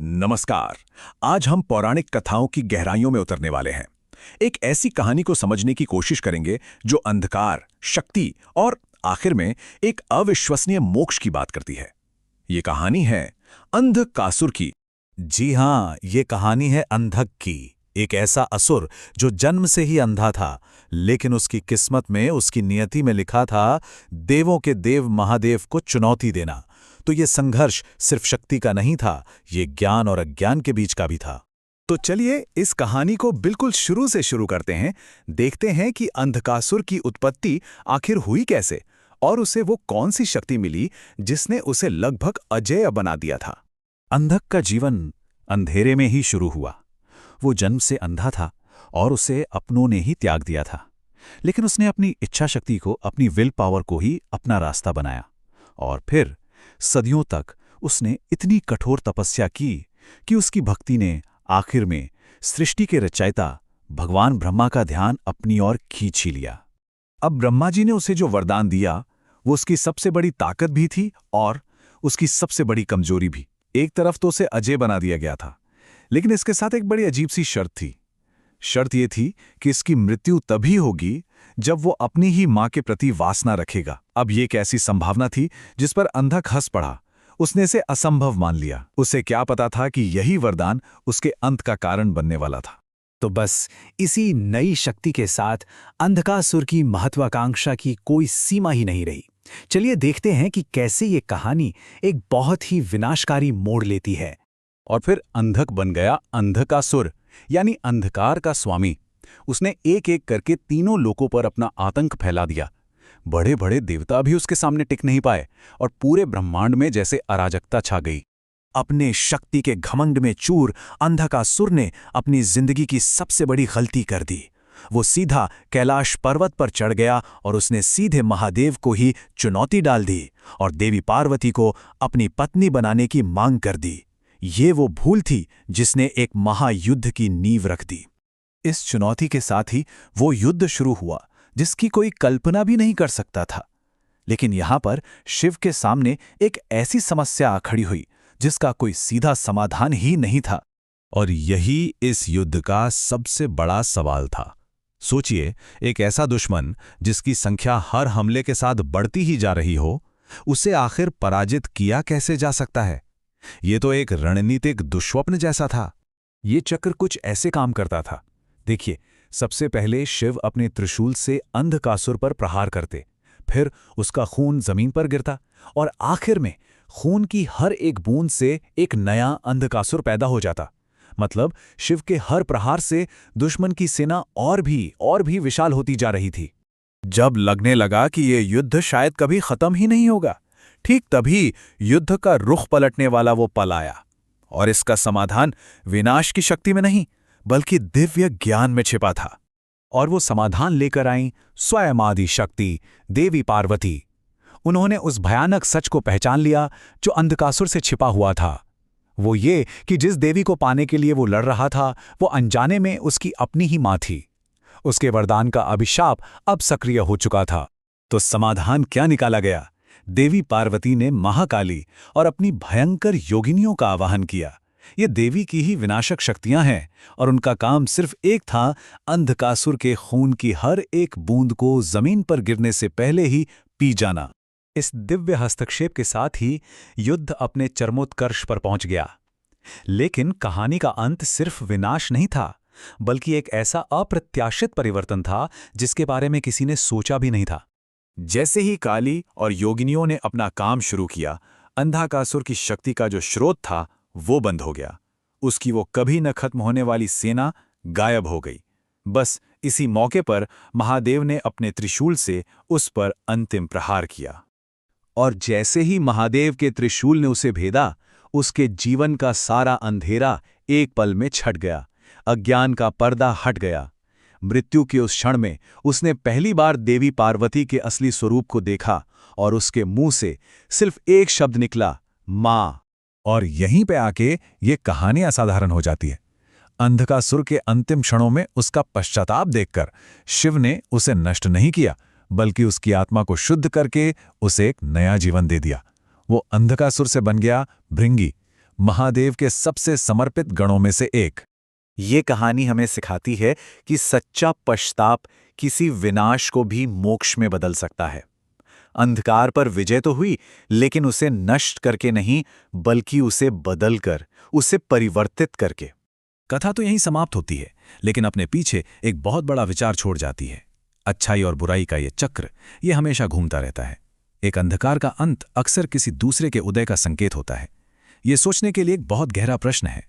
नमस्कार। आज हम पौराणिक कथाओं की गहराइयों में उतरने वाले हैं। एक ऐसी कहानी को समझने की कोशिश करेंगे जो अंधकार, शक्ति और आखिर में एक अविश्वसनीय मोक्ष की बात करती है। ये कहानी है अंधकासुर की। जी हाँ, ये कहानी है अंधक की। एक ऐसा असुर जो जन्म से ही अंधा था, लेकिन उसकी किस्मत में, उसकी नियति में लिखा था देवों के देव महादेव को चुनौती देना। तो ये संघर्ष सिर्फ शक्ति का नहीं था, ये ज्ञान और अज्ञान के बीच का भी था। तो चलिए इस कहानी को बिल्कुल शुरू से शुरू करते हैं। देखते हैं कि अंधकासुर की उत्पत्ति आखिर हुई कैसे और उसे वो कौन सी शक्ति मिली जिसने उसे लगभग अजेय बना दिया था। अंधक का जीवन अंधेरे में ही शुरू हुआ। वो जन्म से अंधा था और उसे अपनों ने ही त्याग दिया था। लेकिन उसने अपनी इच्छा शक्ति को, अपनी विल पावर को ही अपना रास्ता बनाया। और फिर सदियों तक उसने इतनी कठोर तपस्या की कि उसकी भक्ति ने आखिर में सृष्टि के रचयिता भगवान ब्रह्मा का ध्यान अपनी ओर खींच ही लिया। अब ब्रह्मा जी ने उसे जो वरदान दिया वो उसकी सबसे बड़ी ताकत भी थी और उसकी सबसे बड़ी कमजोरी भी। एक तरफ तो उसे अजय बना दिया गया था, लेकिन इसके साथ एक बड़ी अजीब सी शर्त थी। शर्त ये थी कि इसकी मृत्यु तभी होगी जब वो अपनी ही मां के प्रति वासना रखेगा। अब ये एक ऐसी संभावना थी जिस पर अंधक हंस पड़ा। उसने इसे असंभव मान लिया। उसे क्या पता था कि यही वरदान उसके अंत का कारण बनने वाला था। तो बस इसी नई शक्ति के साथ अंधकासुर की महत्वाकांक्षा की कोई सीमा ही नहीं रही। चलिए देखते हैं कि कैसे ये कहानी एक बहुत ही विनाशकारी मोड़ लेती है। और फिर अंधक बन गया अंधकासुर, यानी अंधकार का स्वामी। उसने एक एक करके तीनों लोकों पर अपना आतंक फैला दिया। बड़े बड़े देवता भी उसके सामने टिक नहीं पाए और पूरे ब्रह्मांड में जैसे अराजकता छा गई। अपने शक्ति के घमंड में चूर अंधकासुर ने अपनी जिंदगी की सबसे बड़ी गलती कर दी। वो सीधा कैलाश पर्वत पर चढ़ गया और उसने सीधे महादेव को ही चुनौती डाल दी और देवी पार्वती को अपनी पत्नी बनाने की मांग कर दी। ये वो भूल थी जिसने एक महायुद्ध की नींव रख दी। इस चुनौती के साथ ही वो युद्ध शुरू हुआ जिसकी कोई कल्पना भी नहीं कर सकता था। लेकिन यहां पर शिव के सामने एक ऐसी समस्या आ खड़ी हुई जिसका कोई सीधा समाधान ही नहीं था। और यही इस युद्ध का सबसे बड़ा सवाल था। सोचिए, एक ऐसा दुश्मन जिसकी संख्या हर हमले के साथ बढ़ती ही जा रही हो, उसे आखिर पराजित किया कैसे जा सकता है? ये तो एक रणनीतिक दुष्स्वप्न जैसा था। ये चक्र कुछ ऐसे काम करता था। देखिए, सबसे पहले शिव अपने त्रिशूल से अंधकासुर पर प्रहार करते, फिर उसका खून जमीन पर गिरता और आखिर में खून की हर एक बूंद से एक नया अंधकासुर पैदा हो जाता। मतलब शिव के हर प्रहार से दुश्मन की सेना और भी विशाल होती जा रही थी। जब लगने लगा कि ये युद्ध शायद कभी खत्म ही नहीं होगा, ठीक तभी युद्ध का रुख पलटने वाला वो पल आया। और इसका समाधान विनाश की शक्ति में नहीं बल्कि दिव्य ज्ञान में छिपा था। और वो समाधान लेकर आईं स्वयं आदि शक्ति देवी पार्वती। उन्होंने उस भयानक सच को पहचान लिया जो अंधकासुर से छिपा हुआ था। वो ये कि जिस देवी को पाने के लिए वो लड़ रहा था वो अनजाने में उसकी अपनी ही मां थी। उसके वरदान का अभिशाप अब सक्रिय हो चुका था। तो समाधान क्या निकाला गया? देवी पार्वती ने महाकाली और अपनी भयंकर योगिनियों का आवाहन किया। ये देवी की ही विनाशक शक्तियां हैं और उनका काम सिर्फ एक था, अंधकासुर के खून की हर एक बूंद को जमीन पर गिरने से पहले ही पी जाना। इस दिव्य हस्तक्षेप के साथ ही युद्ध अपने चरमोत्कर्ष पर पहुंच गया। लेकिन कहानी का अंत सिर्फ विनाश नहीं था, बल्कि एक ऐसा अप्रत्याशित परिवर्तन था जिसके बारे में किसी ने सोचा भी नहीं था। जैसे ही काली और योगिनियों ने अपना काम शुरू किया, अंधकासुर की शक्ति का जो स्रोत था वो बंद हो गया। उसकी वो कभी न खत्म होने वाली सेना गायब हो गई। बस इसी मौके पर महादेव ने अपने त्रिशूल से उस पर अंतिम प्रहार किया। और जैसे ही महादेव के त्रिशूल ने उसे भेदा, उसके जीवन का सारा अंधेरा एक पल में छट गया। अज्ञान का पर्दा हट गया। मृत्यु के उस क्षण में उसने पहली बार देवी पार्वती के असली स्वरूप को देखा और उसके मुंह से सिर्फ एक शब्द निकला, मां। और यहीं पे आके ये कहानी असाधारण हो जाती है। अंधकासुर के अंतिम क्षणों में उसका पश्चाताप देखकर शिव ने उसे नष्ट नहीं किया, बल्कि उसकी आत्मा को शुद्ध करके उसे एक नया जीवन दे दिया। वो अंधकासुर से बन गया भृंगी, महादेव के सबसे समर्पित गणों में से एक। ये कहानी हमें सिखाती है कि सच्चा पश्चाताप किसी विनाश को भी मोक्ष में बदल सकता है। अंधकार पर विजय तो हुई, लेकिन उसे नष्ट करके नहीं, बल्कि उसे बदलकर, उसे परिवर्तित करके। कथा तो यहीं समाप्त होती है, लेकिन अपने पीछे एक बहुत बड़ा विचार छोड़ जाती है। अच्छाई और बुराई का ये चक्र, ये हमेशा घूमता रहता है। एक अंधकार का अंत अक्सर किसी दूसरे के उदय का संकेत होता है। ये सोचने के लिए एक बहुत गहरा प्रश्न है,